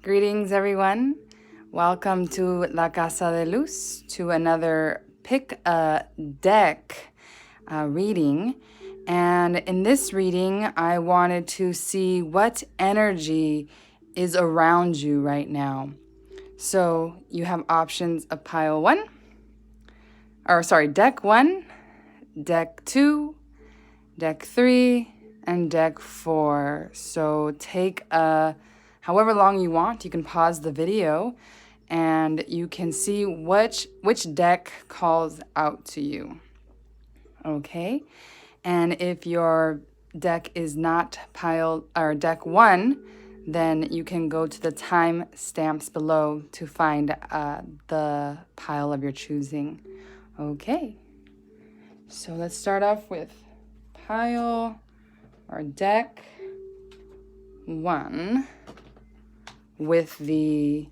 Greetings, everyone. Welcome to La Casa de Luz, to another Pick a Deck reading. And in this reading, I wanted to see what energy is around you right now. So you have options of deck 1, deck 2, deck 3, and deck 4. So take however long you want. You can pause the video and you can see which deck calls out to you. Okay? And if your deck is not deck 1, then you can go to the time stamps below to find the pile of your choosing. Okay. So let's start off with pile or deck 1 with the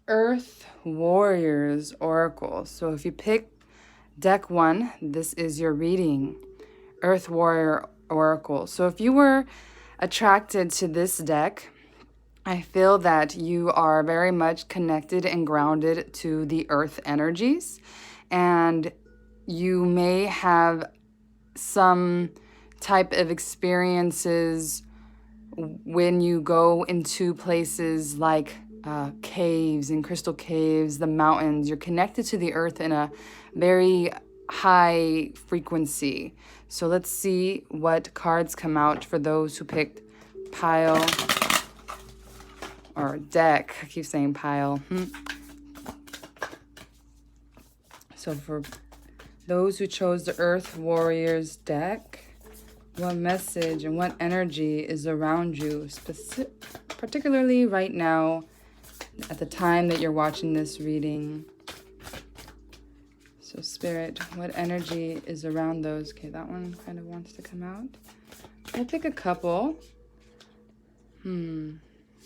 Earth Warriors Oracle. So if you pick deck 1, this is your reading, Earth Warrior Oracle. So if you were attracted to this deck, I feel that you are very much connected and grounded to the earth energies, and you may have some type of experiences when you go into places like caves and crystal caves, the mountains. You're connected to the earth in a very high frequency. So let's see what cards come out for those who picked pile or deck. I keep saying pile. So for those who chose the Earth Warriors deck, what message and what energy is around you, particularly right now at the time that you're watching this reading? So Spirit, what energy is around those? Okay, that one kind of wants to come out. I'll pick a couple. No.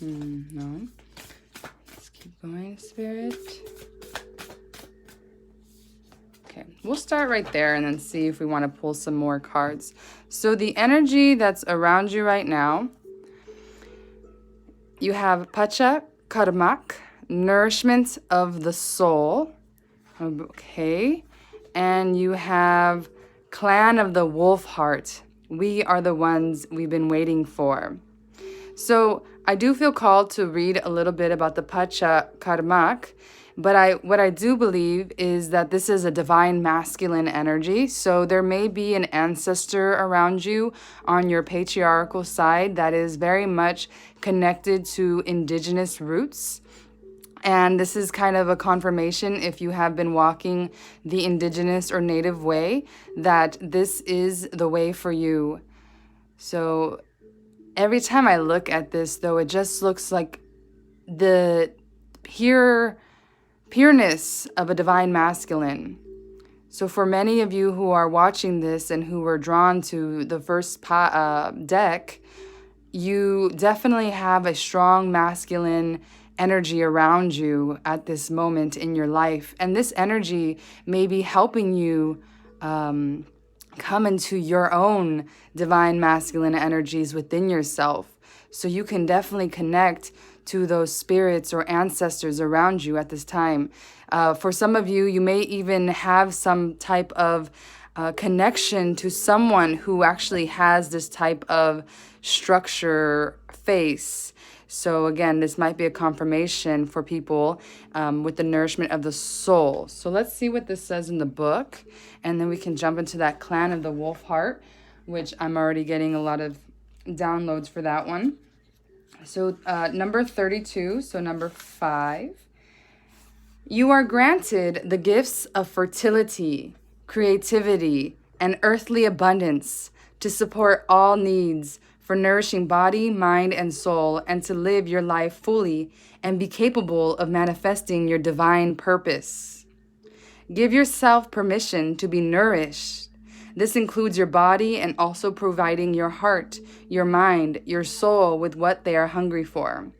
Let's keep going, Spirit. Okay, we'll start right there and then see if we want to pull some more cards. So the energy that's around you right now, you have Pacha Karmak, nourishment of the soul. Okay, and you have Clan of the Wolf Heart. We are the ones we've been waiting for. So I do feel called to read a little bit about the Pacha Karmak, but what I do believe is that this is a divine masculine energy. So there may be an ancestor around you on your patriarchal side that is very much connected to indigenous roots. And this is kind of a confirmation, if you have been walking the indigenous or native way, that this is the way for you. So every time I look at this, though, it just looks like the pureness of a divine masculine. So for many of you who are watching this and who were drawn to the first deck, you definitely have a strong masculine energy around you at this moment in your life. And this energy may be helping you come into your own divine masculine energies within yourself. So you can definitely connect to those spirits or ancestors around you at this time. For some of you, you may even have some type of connection to someone who actually has this type of structure face. So again, this might be a confirmation for people with the nourishment of the soul. So let's see what this says in the book, and then we can jump into that Clan of the Wolf Heart, which I'm already getting a lot of downloads for that one. So number 32, so number 5. You are granted the gifts of fertility, creativity, and earthly abundance to support all needs for nourishing body, mind, and soul, and to live your life fully and be capable of manifesting your divine purpose. Give yourself permission to be nourished. This includes your body and also providing your heart, your mind, your soul with what they are hungry for,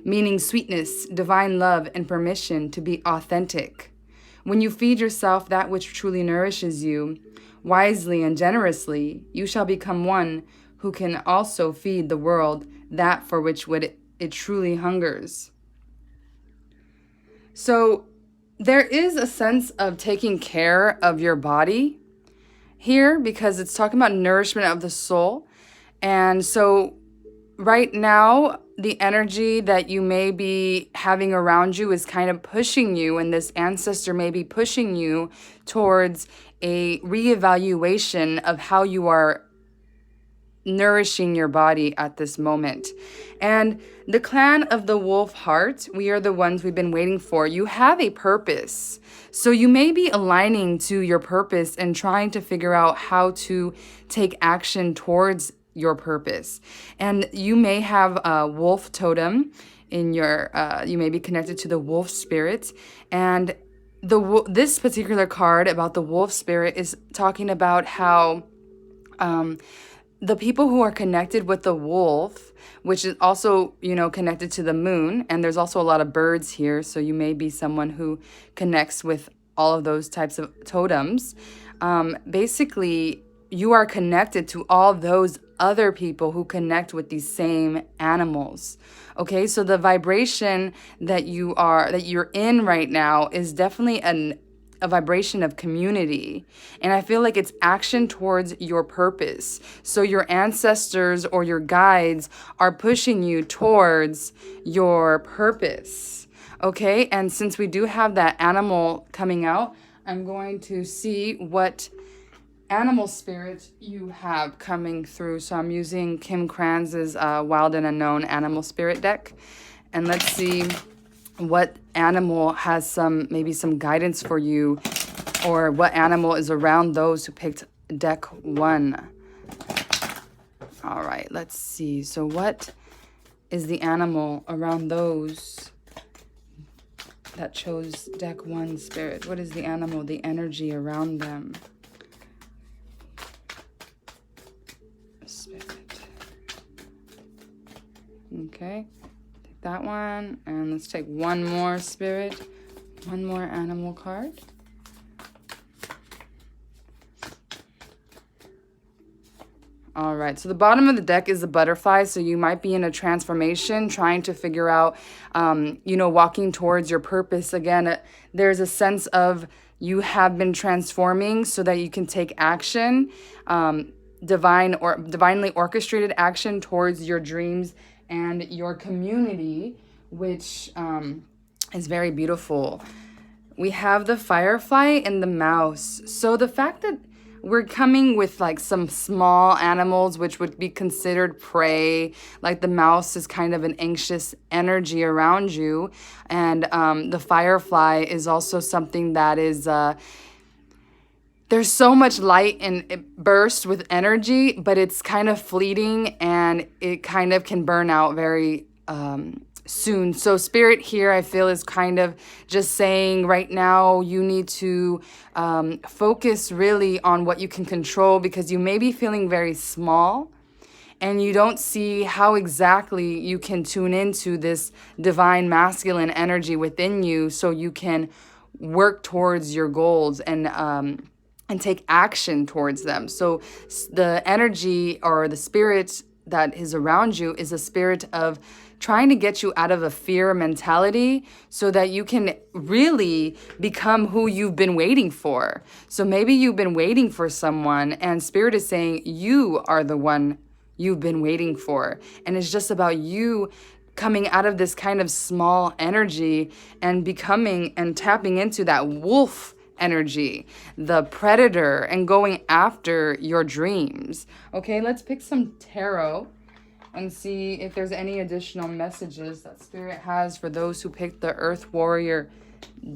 meaning sweetness, divine love, and permission to be authentic. When you feed yourself that which truly nourishes you, wisely and generously, you shall become one who can also feed the world that for which it truly hungers. So there is a sense of taking care of your body here because it's talking about nourishment of the soul. And so right now, the energy that you may be having around you is kind of pushing you, and this ancestor may be pushing you towards a reevaluation of how you are nourishing your body at this moment. And the clan of the wolf heart, we are the ones we've been waiting for. You have a purpose. So you may be aligning to your purpose and trying to figure out how to take action towards your purpose. And you may have a wolf totem in your, you may be connected to the wolf spirit. And this particular card about the wolf spirit is talking about how the people who are connected with the wolf, which is also, connected to the moon, and there's also a lot of birds here, so you may be someone who connects with all of those types of totems. Basically, you are connected to all those other people who connect with these same animals. Okay, so the vibration that you're in right now is definitely a vibration of community. And I feel like it's action towards your purpose. So your ancestors or your guides are pushing you towards your purpose. Okay, and since we do have that animal coming out, I'm going to see what animal spirit you have coming through. So I'm using Kim Kranz's Wild and Unknown Animal Spirit deck. And let's see what animal has maybe some guidance for you, or what animal is around those who picked deck 1. All right, let's see. So what is the animal around those that chose deck 1 spirit? What is the animal, the energy around them? Spirit. Okay. That one, and let's take one more spirit, one more animal card. All right, so the bottom of the deck is the butterfly, so you might be in a transformation, trying to figure out, walking towards your purpose. Again, there's a sense of you have been transforming so that you can take action, divinely orchestrated action towards your dreams and your community, which is very beautiful. We have the firefly and the mouse. So the fact that we're coming with like some small animals, which would be considered prey, like the mouse is kind of an anxious energy around you. And the firefly is also something that is... there's so much light and it bursts with energy, but it's kind of fleeting and it kind of can burn out very soon. So spirit here, I feel, is kind of just saying right now you need to focus really on what you can control, because you may be feeling very small and you don't see how exactly you can tune into this divine masculine energy within you so you can work towards your goals and take action towards them. So the energy or the spirit that is around you is a spirit of trying to get you out of a fear mentality so that you can really become who you've been waiting for. So maybe you've been waiting for someone and spirit is saying you are the one you've been waiting for. And it's just about you coming out of this kind of small energy and becoming and tapping into that wolf energy, the predator, and going after your dreams. Okay, let's pick some tarot and see if there's any additional messages that spirit has for those who picked the Earth Warrior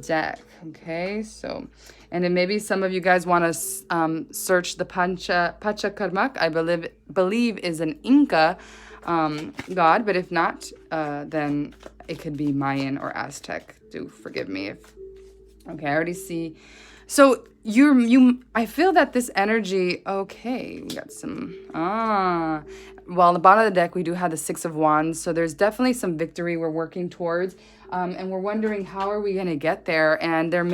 deck. Okay, so, and then maybe some of you guys want to search the Pachakarmak, I believe is an Inca god, but if not, then it could be Mayan or Aztec. Do forgive me if... Okay, I already see. So I feel that this energy, okay, we got some, well, on the bottom of the deck, we do have the 6 of Wands. So there's definitely some victory we're working towards. And we're wondering, how are we going to get there? And there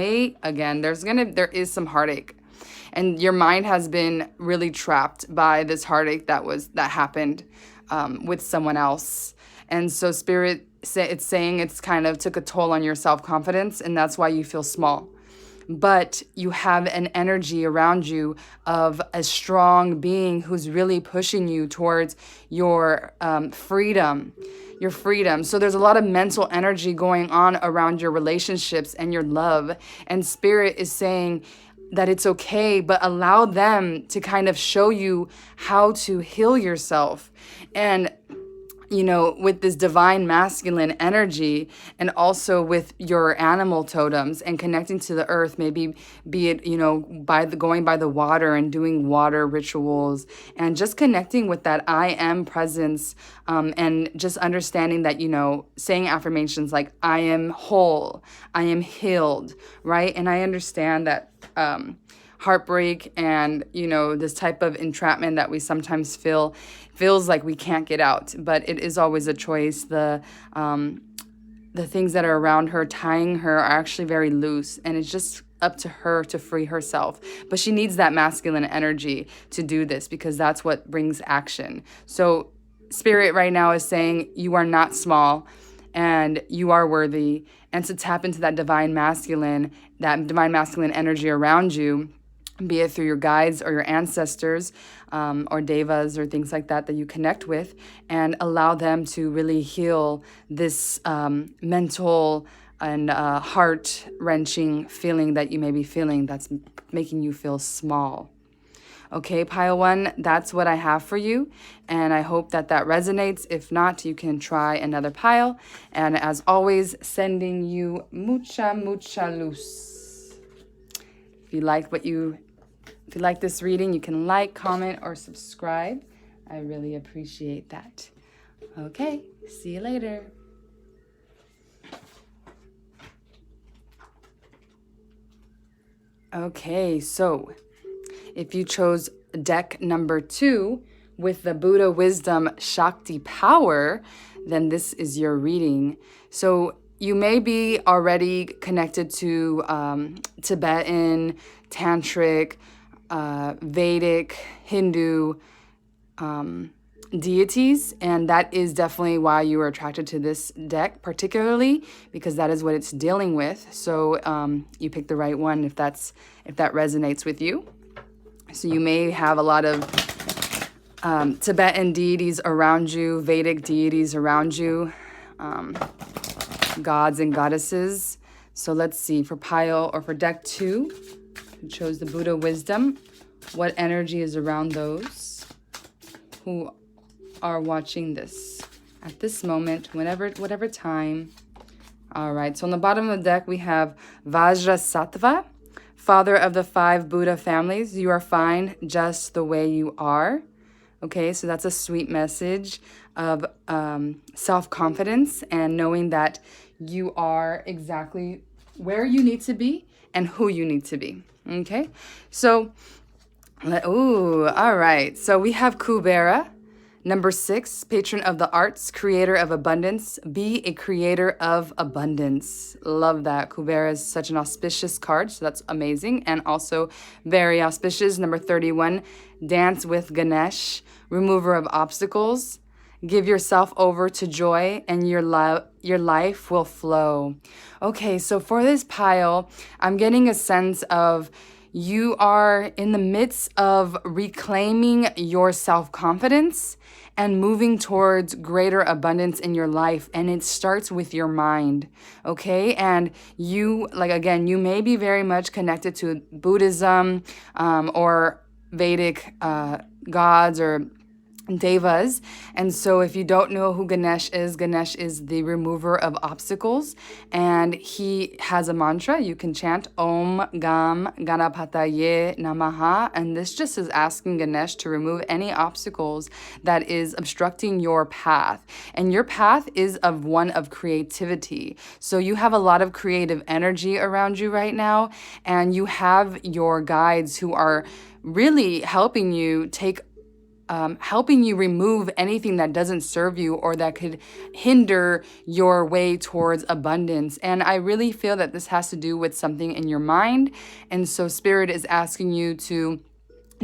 is some heartache. And your mind has been really trapped by this heartache that happened. with someone else. And so Spirit, it's saying it's kind of took a toll on your self-confidence, and that's why you feel small. But you have an energy around you of a strong being who's really pushing you towards your freedom. Your freedom. So there's a lot of mental energy going on around your relationships and your love. And Spirit is saying that it's okay, but allow them to kind of show you how to heal yourself. And with this divine masculine energy, and also with your animal totems and connecting to the earth, maybe be it, going by the water and doing water rituals, and just connecting with that I am presence, and just understanding that, saying affirmations like, I am whole, I am healed, right? And I understand that, heartbreak and this type of entrapment that we sometimes feels like we can't get out, but it is always a choice. The things that are around her tying her are actually very loose, and it's just up to her to free herself. But she needs that masculine energy to do this, because that's what brings action. So Spirit right now is saying you are not small, and you are worthy, and to tap into that divine masculine energy around you, be it through your guides or your ancestors, or devas or things like that you connect with, and allow them to really heal this mental and heart-wrenching feeling that you may be feeling that's making you feel small. Okay, Pile 1, that's what I have for you, and I hope that resonates. If not, you can try another pile. And as always, sending you mucha luz. If you like this reading, you can like, comment, or subscribe. I really appreciate that. Okay, see you later. Okay, so if you chose deck number 2 with the Buddha Wisdom Shakti Power, then this is your reading. So you may be already connected to Tibetan, Tantric, Vedic, Hindu deities, and that is definitely why you are attracted to this deck, particularly because that is what it's dealing with. So you picked the right one if that resonates with you. So you may have a lot of Tibetan deities around you, Vedic deities around you, gods and goddesses. So let's see, for pile or for deck 2, who chose the Buddha Wisdom, what energy is around those who are watching this at this moment, whatever time. All right, so on the bottom of the deck, we have Vajrasattva, father of the 5 Buddha families. You are fine just the way you are. Okay, so that's a sweet message of self-confidence and knowing that you are exactly where you need to be and who you need to be. Okay, so, all right. So we have Kubera, number 6, patron of the arts, creator of abundance. Be a creator of abundance. Love that. Kubera is such an auspicious card, so that's amazing. And also very auspicious, number 31, dance with Ganesh, remover of obstacles. Give yourself over to joy and your life will flow. Okay, so for this pile, I'm getting a sense of you are in the midst of reclaiming your self-confidence and moving towards greater abundance in your life. And it starts with your mind, okay? And you, again, you may be very much connected to Buddhism or Vedic gods or devas. And so if you don't know who Ganesh is the remover of obstacles, and he has a mantra you can chant, Om Gam Ganapataye Namaha, and this just is asking Ganesh to remove any obstacles that is obstructing your path. And your path is one of creativity. So you have a lot of creative energy around you right now, and you have your guides who are really helping you remove anything that doesn't serve you or that could hinder your way towards abundance. And I really feel that this has to do with something in your mind. And so Spirit is asking you to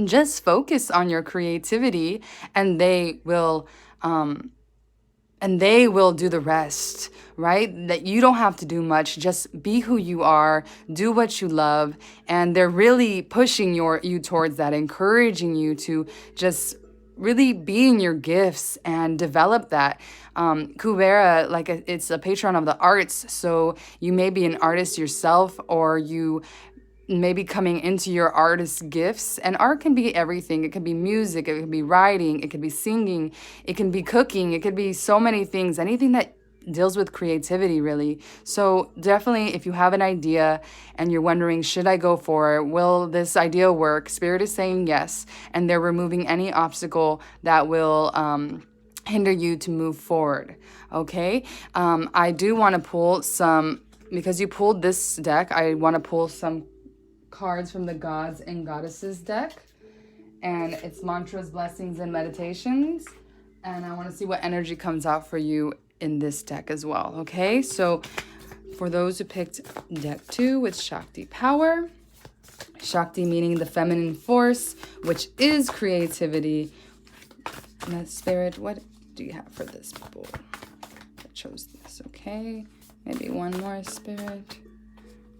just focus on your creativity, and they will and they will do the rest, right? That you don't have to do much. Just be who you are, do what you love, and they're really pushing you towards that, encouraging you to just really be in your gifts and develop that. Kubera, like it's a patron of the arts, so you may be an artist yourself, or you maybe coming into your artist gifts. And art can be everything. It can be music, it can be writing, it can be singing, it can be cooking, it could be so many things, anything that deals with creativity, really. So definitely, if you have an idea and you're wondering, should I go for it, will this idea work, Spirit is saying yes, and they're removing any obstacle that will hinder you to move forward. Okay, I do want to pull some, because you pulled this deck, I want to pull some cards from the Gods and Goddesses deck, and it's mantras, blessings, and meditations, and I want to see what energy comes out for you in this deck as well. Okay, so for those who picked deck 2 with Shakti power, Shakti meaning the feminine force, which is creativity. And Spirit, what do you have for this people that chose this? Okay, maybe one more, Spirit.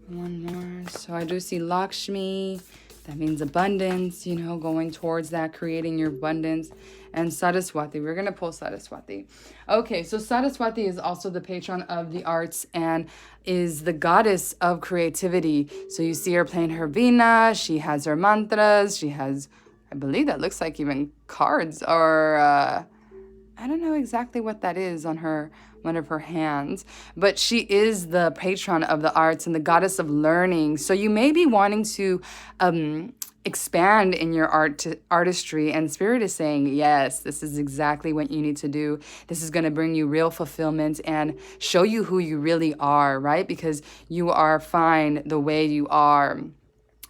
One more. So I do see Lakshmi. That means abundance, you know, going towards that, creating your abundance. And Saraswati. We're going to pull Saraswati. Okay, so Saraswati is also the patron of the arts and is the goddess of creativity. So you see her playing her veena. She has her mantras. She has, I believe that looks like even cards, or I don't know exactly what that is on her, one of her hands, but she is the patron of the arts and the goddess of learning. So you may be wanting to expand in your artistry, and Spirit is saying, yes, this is exactly what you need to do. This is going to bring you real fulfillment and show you who you really are, right? Because you are fine the way you are.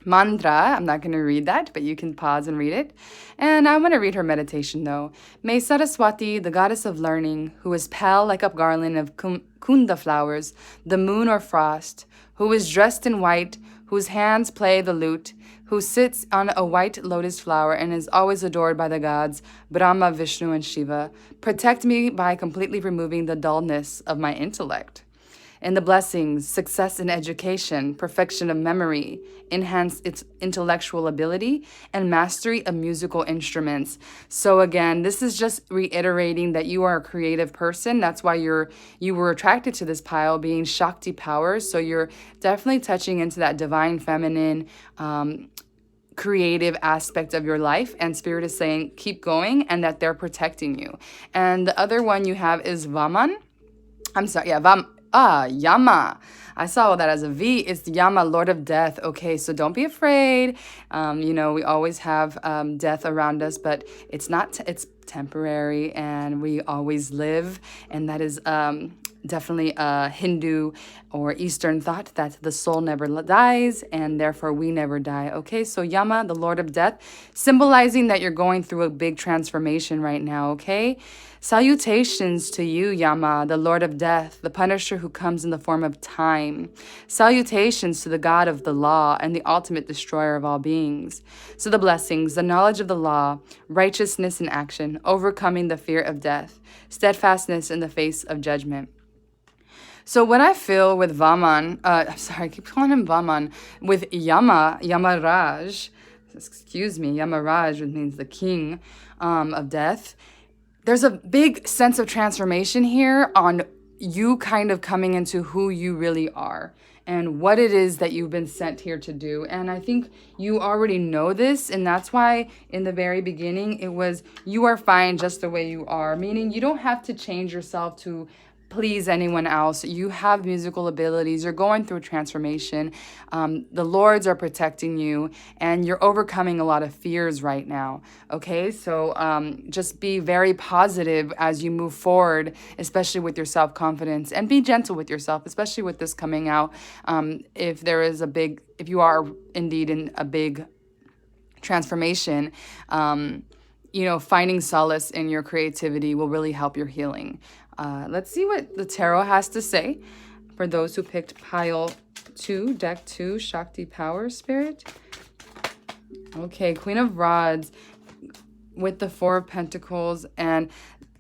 Mantra, I'm not going to read that, but you can pause and read it. And I want to read her meditation though. May Saraswati, the goddess of learning, who is pale like a garland of kunda flowers, the moon or frost, who is dressed in white, whose hands play the lute, who sits on a white lotus flower and is always adored by the gods, Brahma, Vishnu, and Shiva, protect me by completely removing the dullness of my intellect. And the blessings, success in education, perfection of memory, enhance its intellectual ability, and mastery of musical instruments. So again, this is just reiterating that you are a creative person. That's why you were attracted to this pile, being Shakti powers. So you're definitely touching into that divine feminine creative aspect of your life, and Spirit is saying keep going and that they're protecting you. And the other one you have is Vaman. I'm sorry, yeah, Yama. I saw that as a V. It's Yama, Lord of Death. Okay, so don't be afraid. You know, we always have death around us, but it's not, it's temporary, and we always live. And that is definitely a Hindu or Eastern thought that the soul never dies, and therefore we never die. Okay, so Yama, the Lord of Death, symbolizing that you're going through a big transformation right now, okay? Salutations to you, Yama, the Lord of Death, the Punisher who comes in the form of time. Salutations to the God of the law and the ultimate destroyer of all beings. So the blessings, the knowledge of the law, righteousness in action, overcoming the fear of death, steadfastness in the face of judgment. So what I feel with Vaman, I keep calling him Vaman, with Yamaraj, Yamaraj, which means the king of death. There's a big sense of transformation here on you kind of coming into who you really are and what it is that you've been sent here to do. And I think you already know this, and that's why in the very beginning it was you are fine just the way you are, meaning you don't have to change yourself to please anyone else. You have musical abilities. You're going through a transformation. The Lords are protecting you, and you're overcoming a lot of fears right now. Okay, so just be very positive as you move forward, especially with your self-confidence, and be gentle with yourself, especially with this coming out. If you are indeed in a big transformation, finding solace in your creativity will really help your healing. Let's see what the tarot has to say for those who picked pile 2, deck 2, Shakti power, Spirit. Okay, Queen of Rods with the 4 of Pentacles, and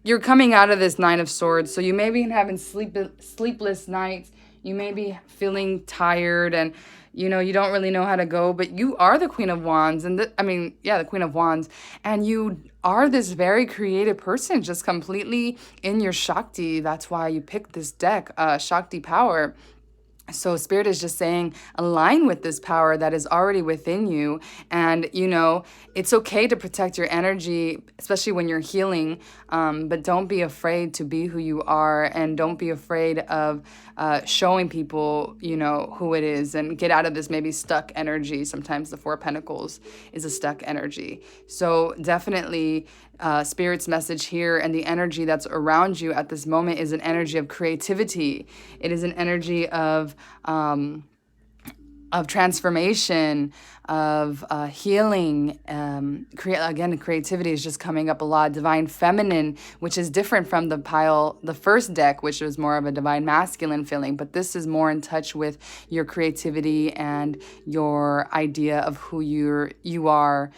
you're coming out of this Nine of Swords, so you may be having sleepless nights. You may be feeling tired, and you know you don't really know how to go. But you are the Queen of Wands, and the Queen of Wands, and you are this very creative person, just completely in your Shakti. That's why you picked this deck, Shakti power. So Spirit is just saying, align with this power that is already within you. And, you know, it's okay to protect your energy, especially when you're healing. But don't be afraid to be who you are. And don't be afraid of showing people, you know, who it is. And get out of this maybe stuck energy. Sometimes the Four of Pentacles is a stuck energy. So definitely Spirit's message here and the energy that's around you at this moment is an energy of creativity. It is an energy of transformation, of healing. Again, creativity is just coming up a lot. Divine feminine, which is different from the first deck, which was more of a divine masculine feeling. But this is more in touch with your creativity and your idea of who you are.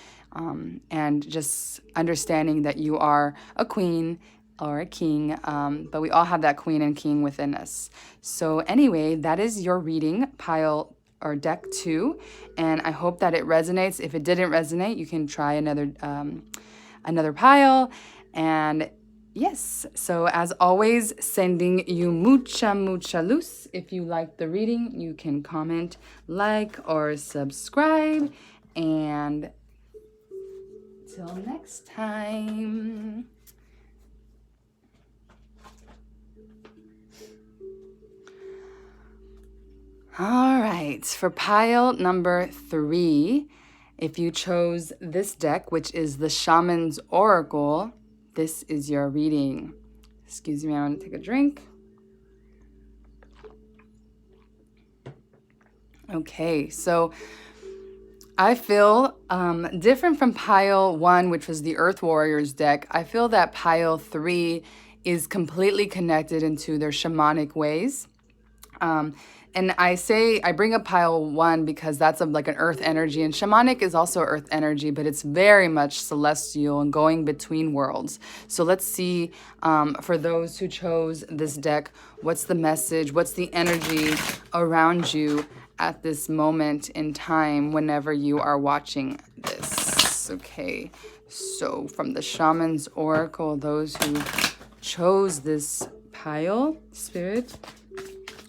And just understanding that you are a queen or a king, but we all have that queen and king within us. So anyway, that is your reading, pile or deck 2, and I hope that it resonates. If it didn't resonate, you can try another pile. And yes, so as always, sending you mucha luz. If you like the reading, you can comment, like, or subscribe, and till next time. All right, for pile number 3, if you chose this deck, which is the Shaman's Oracle, this is your reading. Excuse me, I want to take a drink. Okay, so I feel different from pile 1, which was the Earth Warriors deck. I feel that pile 3 is completely connected into their shamanic ways. And I bring up pile 1 because that's like an earth energy, and shamanic is also earth energy, but it's very much celestial and going between worlds. So let's see, for those who chose this deck, what's the message, what's the energy around you at this moment in time whenever you are watching this. Okay, so from the Shaman's Oracle, those who chose this pile, Spirit,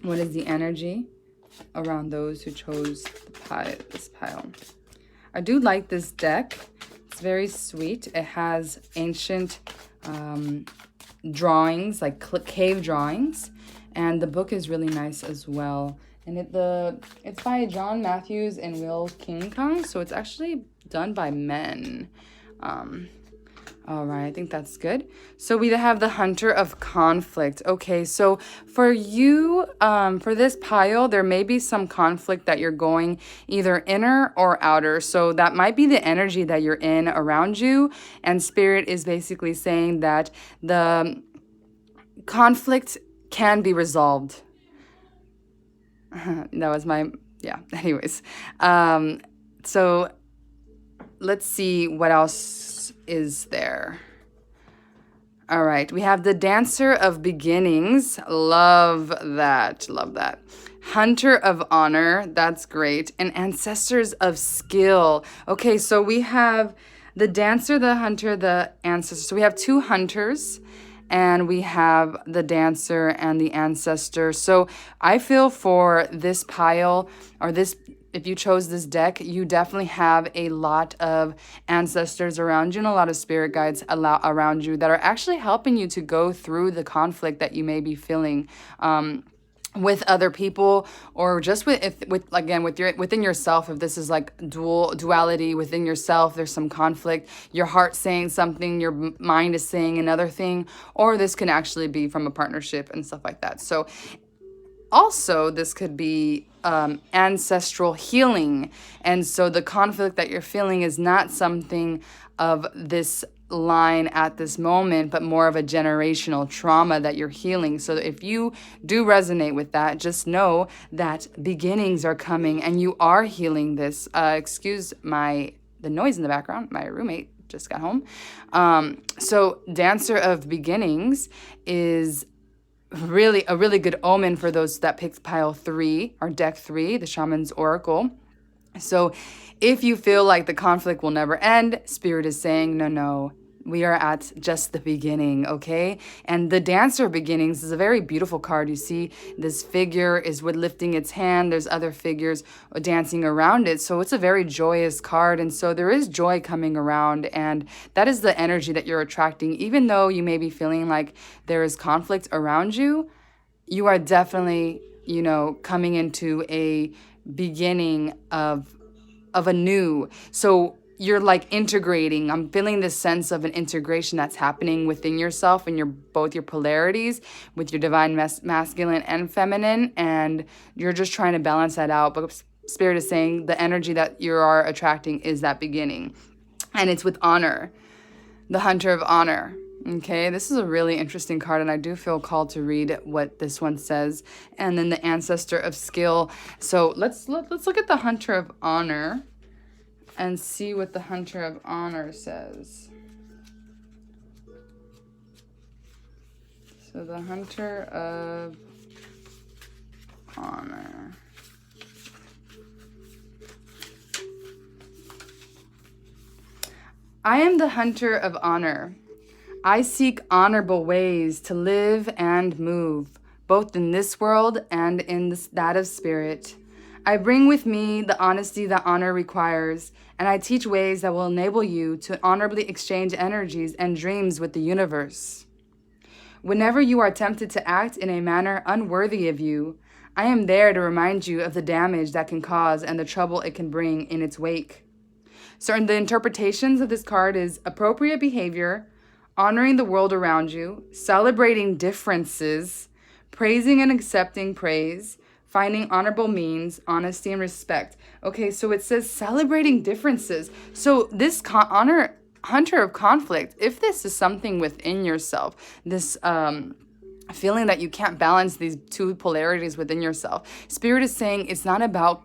what is the energy around those who chose this pile? I do like this deck. It's very sweet. It has ancient drawings, like cave drawings, and the book is really nice as well. And it's by John Matthews and Will King Kong, so it's actually done by men. All right, I think that's good. So we have the Hunter of Conflict. Okay, so for you, for this pile, there may be some conflict that you're going either inner or outer. So that might be the energy that you're in around you. And Spirit is basically saying that the conflict can be resolved. That was anyways. So let's see what else is there. All right, we have the Dancer of Beginnings. Love that. Hunter of Honor. That's great. And Ancestors of Skill. Okay, so we have the Dancer, the Hunter, the Ancestor. So we have 2 hunters, and we have the Dancer and the Ancestor. So I feel for this pile, or this, if you chose this deck, you definitely have a lot of ancestors around you and a lot of spirit guides around you that are actually helping you to go through the conflict that you may be feeling with other people, or just within yourself. If this is like duality within yourself, there's some conflict, your heart saying something, your mind is saying another thing, or this can actually be from a partnership and stuff like that. So also, this could be ancestral healing. And so the conflict that you're feeling is not something of this line at this moment, but more of a generational trauma that you're healing. So if you do resonate with that, just know that beginnings are coming and you are healing this. Excuse the noise in the background, my roommate just got home. So Dancer of Beginnings is really a really good omen for those that picked pile 3 or deck 3, the Shaman's Oracle. So if you feel like the conflict will never end, Spirit is saying, no, we are at just the beginning, okay? And the Dancer of Beginnings is a very beautiful card. You see this figure is lifting its hand. There's other figures dancing around it. So it's a very joyous card. And so there is joy coming around. And that is the energy that you're attracting. Even though you may be feeling like there is conflict around you, you are definitely, coming into a beginning of a new. So you're like integrating. I'm feeling this sense of an integration that's happening within yourself and both your polarities with your divine masculine and feminine, and you're just trying to balance that out. But Spirit is saying the energy that you are attracting is that beginning, and it's with honor, the Hunter of Honor. Okay, this is a really interesting card, and I do feel called to read what this one says. And then the Ancestor of Skill. So let's look at the Hunter of Honor and see what the Hunter of Honor says. So the Hunter of Honor. I am the Hunter of Honor. I seek honorable ways to live and move, both in this world and in that of spirit. I bring with me the honesty that honor requires, and I teach ways that will enable you to honorably exchange energies and dreams with the universe. Whenever you are tempted to act in a manner unworthy of you, I am there to remind you of the damage that can cause and the trouble it can bring in its wake. So the interpretations of this card is appropriate behavior, honoring the world around you, celebrating differences, praising and accepting praise, finding honorable means, honesty and respect. Okay, so it says celebrating differences. So this Hunter of Conflict, if this is something within yourself, this feeling that you can't balance these two polarities within yourself, Spirit is saying it's not about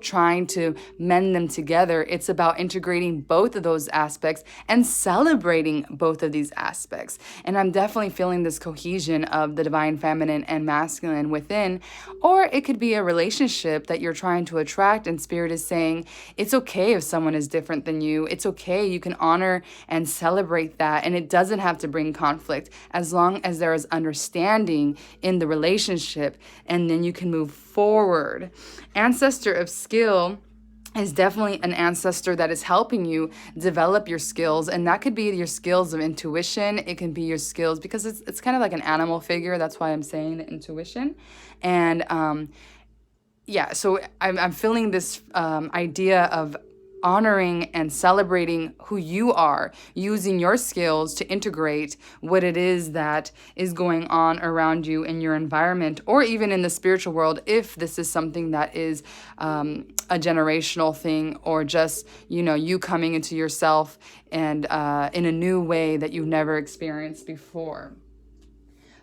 trying to mend them together. It's about integrating both of those aspects and celebrating both of these aspects. And I'm definitely feeling this cohesion of the divine feminine and masculine within. Or it could be a relationship that you're trying to attract, and Spirit is saying it's okay if someone is different than you. It's okay. You can honor and celebrate that, and it doesn't have to bring conflict as long as there is understanding in the relationship, and then you can move forward. Ancestor of Skill is definitely an ancestor that is helping you develop your skills, and that could be your skills of intuition. It can be your skills, because it's kind of like an animal figure. That's why I'm saying the intuition. And so I'm feeling this idea of honoring and celebrating who you are, using your skills to integrate what it is that is going on around you in your environment, or even in the spiritual world, if this is something that is a generational thing, or just, you coming into yourself and in a new way that you've never experienced before.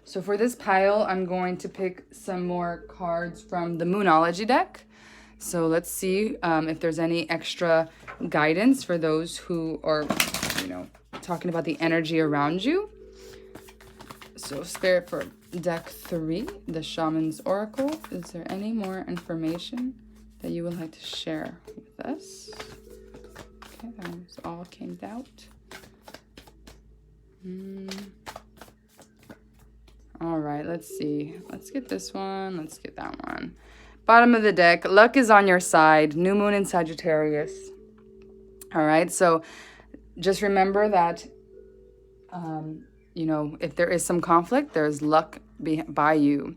So for this pile, I'm going to pick some more cards from the Moonology deck. So let's see if there's any extra guidance for those who are, talking about the energy around you. So Spirit for deck 3, the Shaman's Oracle. Is there any more information that you would like to share with us? Okay, that all came out. All right, let's see. Let's get this one. Let's get that one. Bottom of the deck, luck is on your side. New moon in Sagittarius. All right, so just remember that, if there is some conflict, there's luck by you.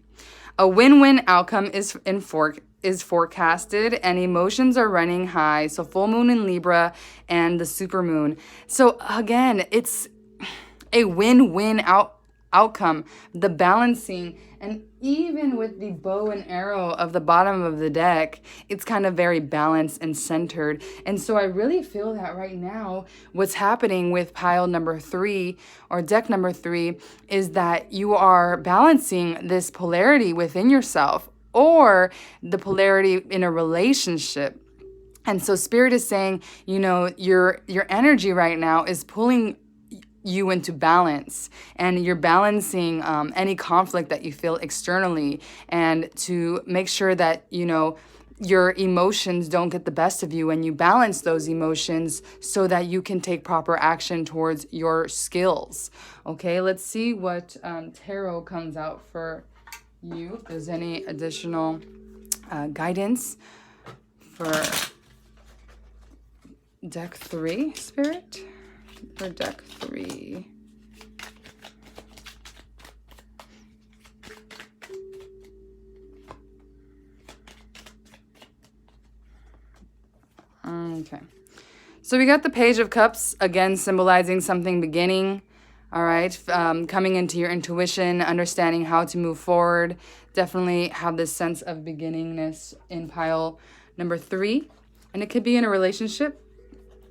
A win-win outcome is forecasted, and emotions are running high. So full moon in Libra and the super moon. So again, it's a win-win outcome, the balancing. And even with the bow and arrow of the bottom of the deck, it's kind of very balanced and centered. And so I really feel that right now, what's happening with pile number 3 or deck number 3 is that you are balancing this polarity within yourself, or the polarity in a relationship. And so Spirit is saying, you know, your energy right now is pulling you into balance, and you're balancing any conflict that you feel externally, and to make sure that, you know, your emotions don't get the best of you, and you balance those emotions so that you can take proper action towards your skills. Okay, let's see what tarot comes out for you, if there's any additional guidance for deck 3, Spirit. For deck 3. Okay. So we got the Page of Cups, again symbolizing something beginning. All right. Coming into your intuition, understanding how to move forward. Definitely have this sense of beginningness in pile number 3. And it could be in a relationship.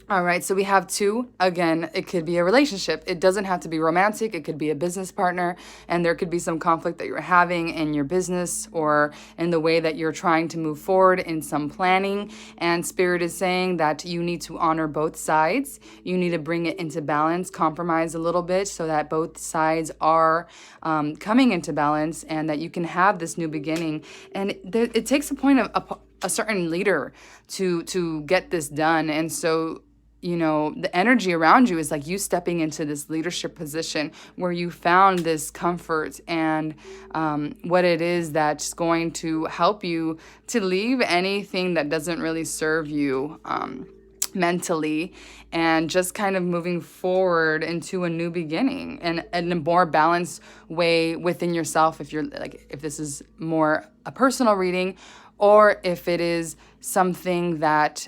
All right, so we have 2. Again, it could be a relationship. It doesn't have to be romantic. It could be a business partner, and there could be some conflict that you're having in your business or in the way that you're trying to move forward in some planning. And Spirit is saying that you need to honor both sides. You need to bring it into balance, compromise a little bit so that both sides are coming into balance, and that you can have this new beginning. And it takes a point of a certain leader to get this done. And so, you know, the energy around you is like you stepping into this leadership position where you found this comfort and what it is that's going to help you to leave anything that doesn't really serve you mentally, and just kind of moving forward into a new beginning and in a more balanced way within yourself. If you're like, if this is more a personal reading, or if it is something that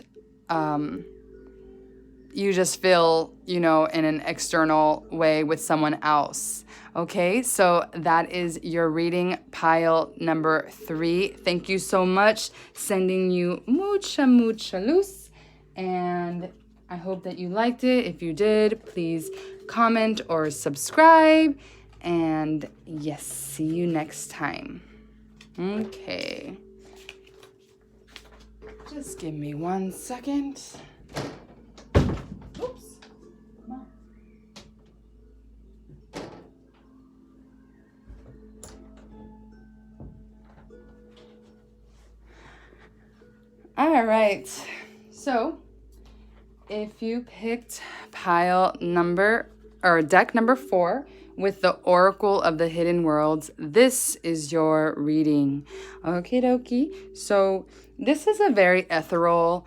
you just feel, you know, in an external way with someone else. Okay, so that is your reading, pile number 3. Thank you so much. Sending you mucha luz. And I hope that you liked it. If you did, please comment or subscribe. And yes, see you next time. Okay. Just give me 1 second. Oops. Come on. All right. So, if you picked pile number or deck number 4 with the Oracle of the Hidden Worlds, this is your reading. Okie dokie. So, this is a very ethereal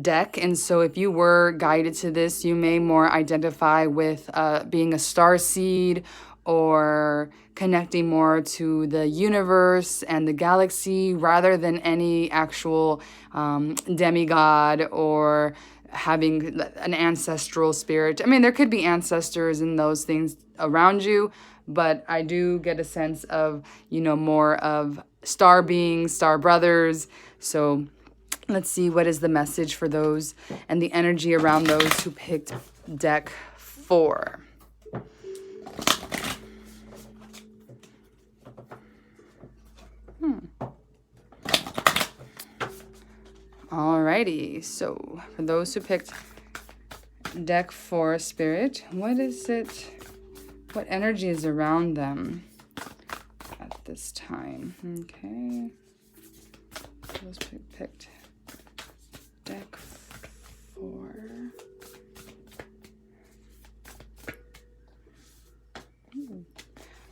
deck, and so if you were guided to this, you may more identify with being a star seed, or connecting more to the universe and the galaxy rather than any actual demigod or having an ancestral spirit. I mean, there could be ancestors and those things around you, but I do get a sense of, you know, more of star beings, star brothers. So let's see, what is the message for those and the energy around those who picked deck 4. Alrighty, so for those who picked deck 4, Spirit, what is it? What energy is around them at this time? Okay. Those who picked deck 4.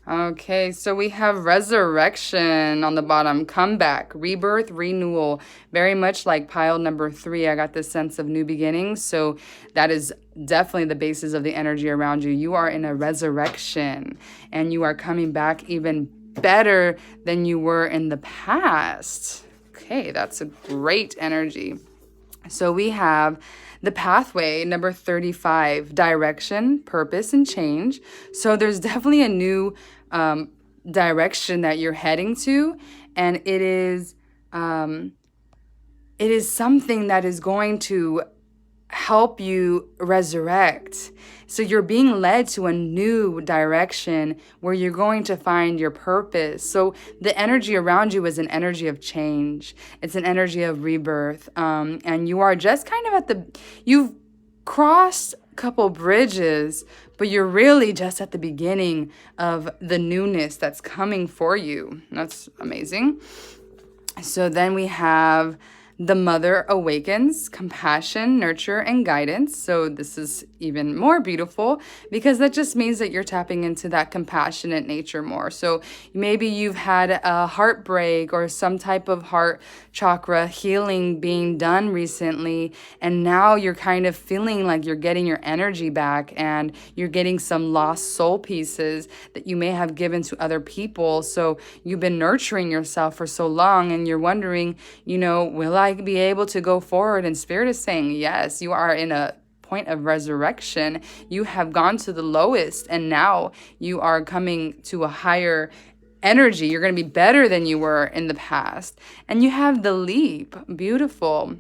Okay, so we have resurrection on the bottom, comeback, rebirth, renewal. Very much like pile number 3, I got this sense of new beginnings. So that is definitely the basis of the energy around you. You are in a resurrection, and you are coming back even better than you were in the past. Okay, that's a great energy. So we have the pathway, number 35, direction, purpose, and change. So there's definitely a new direction that you're heading to, and it is something that is going to help you resurrect. So you're being led to a new direction where you're going to find your purpose. So the energy around you is an energy of change. It's an energy of rebirth. And you are just kind of you've crossed a couple bridges, but you're really just at the beginning of the newness that's coming for you. That's amazing. So then we have the mother awakens, compassion, nurture, and guidance. So this is even more beautiful because that just means that you're tapping into that compassionate nature more. So maybe you've had a heartbreak or some type of heart chakra healing being done recently, and now you're kind of feeling like you're getting your energy back and you're getting some lost soul pieces that you may have given to other people. So you've been nurturing yourself for so long and you're wondering, will I be able to go forward? And Spirit is saying, yes, you are in a point of resurrection. You have gone to the lowest and now you are coming to a higher energy. You're going to be better than you were in the past. And you have the leap, beautiful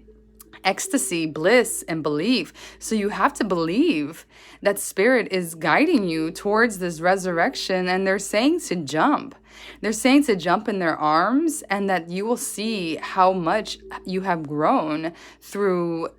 ecstasy, bliss, and belief. So you have to believe that Spirit is guiding you towards this resurrection, and they're saying to jump. They're saying to jump in their arms, and that you will see how much you have grown through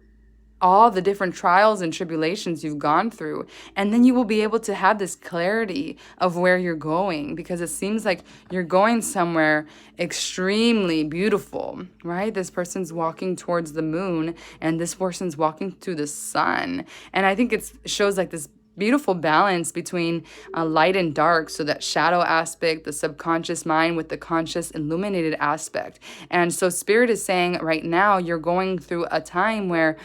all the different trials and tribulations you've gone through. And then you will be able to have this clarity of where you're going, because it seems like you're going somewhere extremely beautiful, right? This person's walking towards the moon and this person's walking to the sun. And I think it shows like this beautiful balance between light and dark, so that shadow aspect, the subconscious mind with the conscious illuminated aspect. And so Spirit is saying right now you're going through a time where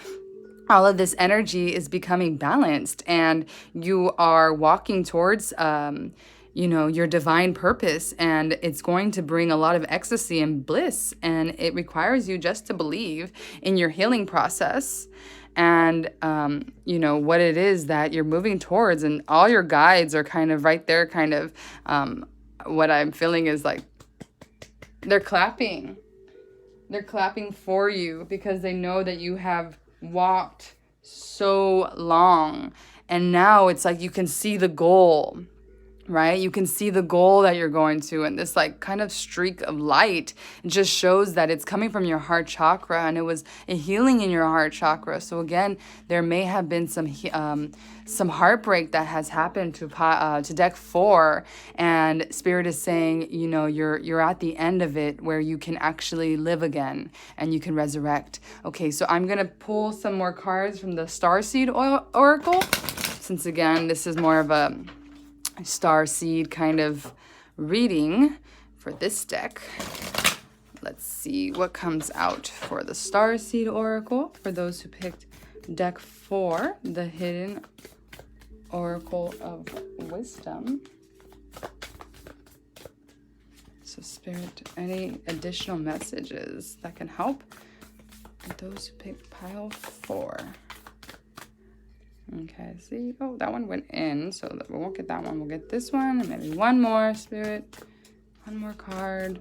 all of this energy is becoming balanced and you are walking towards your divine purpose, and it's going to bring a lot of ecstasy and bliss, and it requires you just to believe in your healing process and what it is that you're moving towards. And all your guides are kind of right there, kind of what I'm feeling is like they're clapping for you, because they know that you have walked so long, and now it's like you can see the goal, right? You can see the goal that you're going to, and this like kind of streak of light just shows that it's coming from your heart chakra, and it was a healing in your heart chakra. So again, there may have been some heartbreak that has happened to deck 4, and Spirit is saying, you're at the end of it where you can actually live again and you can resurrect. Okay, so I'm gonna pull some more cards from the Starseed Oracle, since again this is more of a starseed kind of reading for this deck. Let's see what comes out for the Starseed Oracle for those who picked deck 4, the Hidden Oracle of Wisdom. So Spirit, any additional messages that can help those who picked pile 4? Okay, see, that one went in, so we won't get that one. We'll get this one, and maybe one more, Spirit. One more card.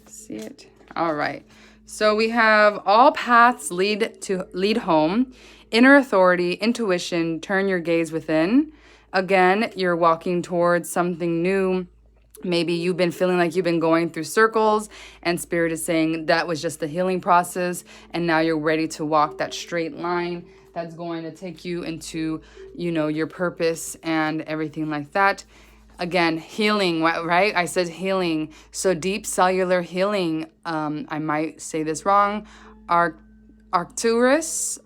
See it? All right. So we have all paths lead home. Inner authority, intuition, turn your gaze within. Again, you're walking towards something new. Maybe you've been feeling like you've been going through circles, and Spirit is saying that was just the healing process, and now you're ready to walk that straight line that's going to take you into, your purpose and everything like that. Again, healing, right? I said healing. So deep cellular healing, I might say this wrong, Arcturus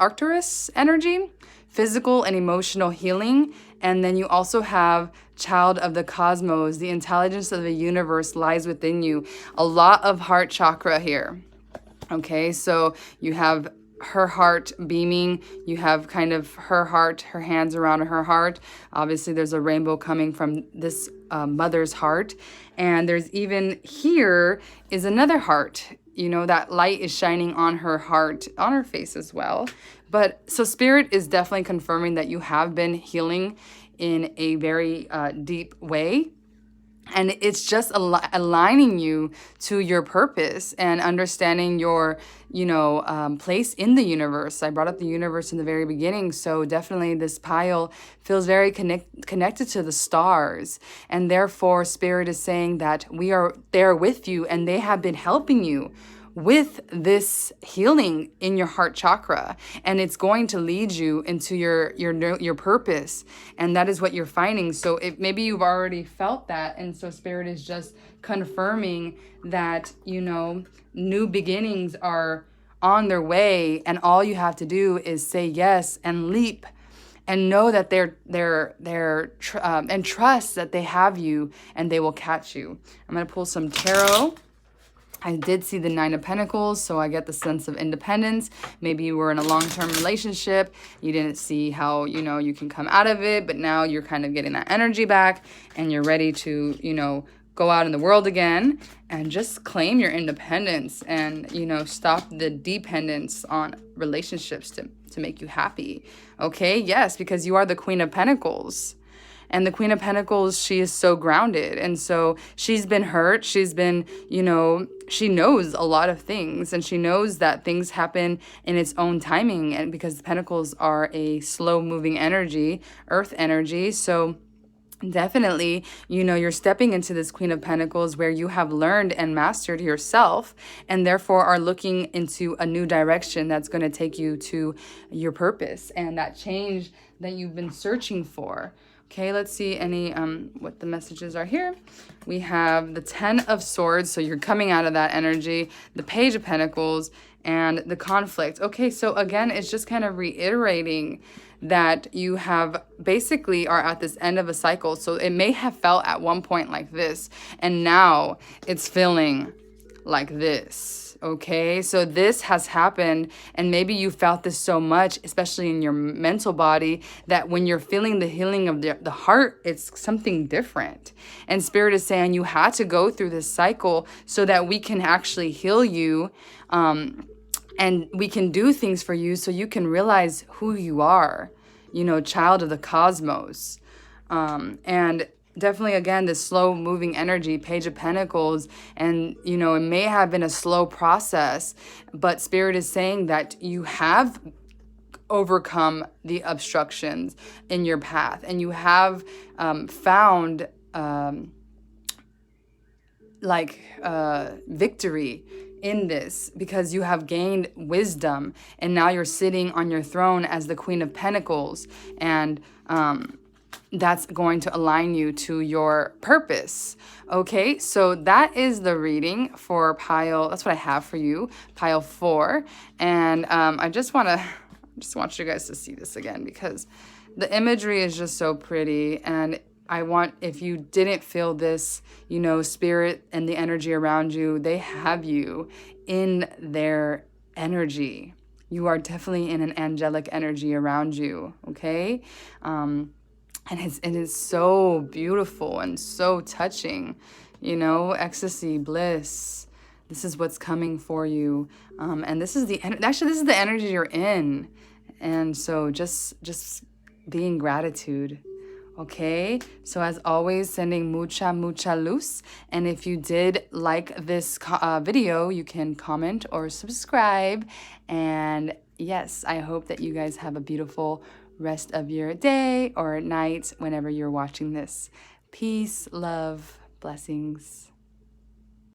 energy, physical and emotional healing. And then you also have child of the cosmos, the intelligence of the universe lies within you. A lot of heart chakra here. Okay, so you have her heart beaming, you have kind of her heart, her hands around her heart. Obviously there's a rainbow coming from this mother's heart, and there's even here is another heart. That light is shining on her heart, on her face as well. But so Spirit is definitely confirming that you have been healing in a very deep way. And it's just aligning you to your purpose and understanding your, place in the universe. I brought up the universe in the very beginning. So definitely this pile feels very connected to the stars. And therefore, Spirit is saying that we are there with you and they have been helping you with this healing in your heart chakra, and it's going to lead you into your purpose, and that is what you're finding. So maybe you've already felt that, and so Spirit is just confirming that new beginnings are on their way, and all you have to do is say yes and leap and know that and trust that they have you and they will catch you. I'm going to pull some tarot. I did see the Nine of Pentacles, so I get the sense of independence. Maybe you were in a long-term relationship. You didn't see how, you can come out of it, but now you're kind of getting that energy back and you're ready to, go out in the world again and just claim your independence and, stop the dependence on relationships to make you happy. Okay? Yes, because you are the Queen of Pentacles. And the Queen of Pentacles, she is so grounded. And so she's been hurt. She's been, she knows a lot of things. And she knows that things happen in its own timing. And because the Pentacles are a slow moving energy, earth energy. So definitely, you're stepping into this Queen of Pentacles where you have learned and mastered yourself and therefore are looking into a new direction that's going to take you to your purpose and that change that you've been searching for. Okay, let's see what the messages are here. We have the Ten of Swords, so you're coming out of that energy, the Page of Pentacles, and the conflict. Okay, so again, it's just kind of reiterating that you have basically are at this end of a cycle. So it may have felt at one point like this, and now it's feeling like this. Okay, so this has happened, and maybe you felt this so much, especially in your mental body, that when you're feeling the healing of the heart, it's something different. And Spirit is saying you had to go through this cycle so that we can actually heal you, and we can do things for you so you can realize who you are, child of the cosmos. And definitely, again, this slow moving energy, Page of Pentacles, and it may have been a slow process, but Spirit is saying that you have overcome the obstructions in your path and you have found victory in this because you have gained wisdom and now you're sitting on your throne as the Queen of Pentacles, and that's going to align you to your purpose. Okay, so that is the reading for pile. That's what I have for you, pile 4. And I just want you guys to see this again because the imagery is just so pretty. And I want, if you didn't feel this, Spirit and the energy around you, they have you in their energy. You are definitely in an angelic energy around you. Okay. And it's so beautiful and so touching, ecstasy, bliss. This is what's coming for you. And this is the energy you're in. And so just be in gratitude. Okay, so as always, sending mucha luz. And if you did like this video, you can comment or subscribe. And yes, I hope that you guys have a beautiful rest of your day or night whenever you're watching this. Peace, love, blessings.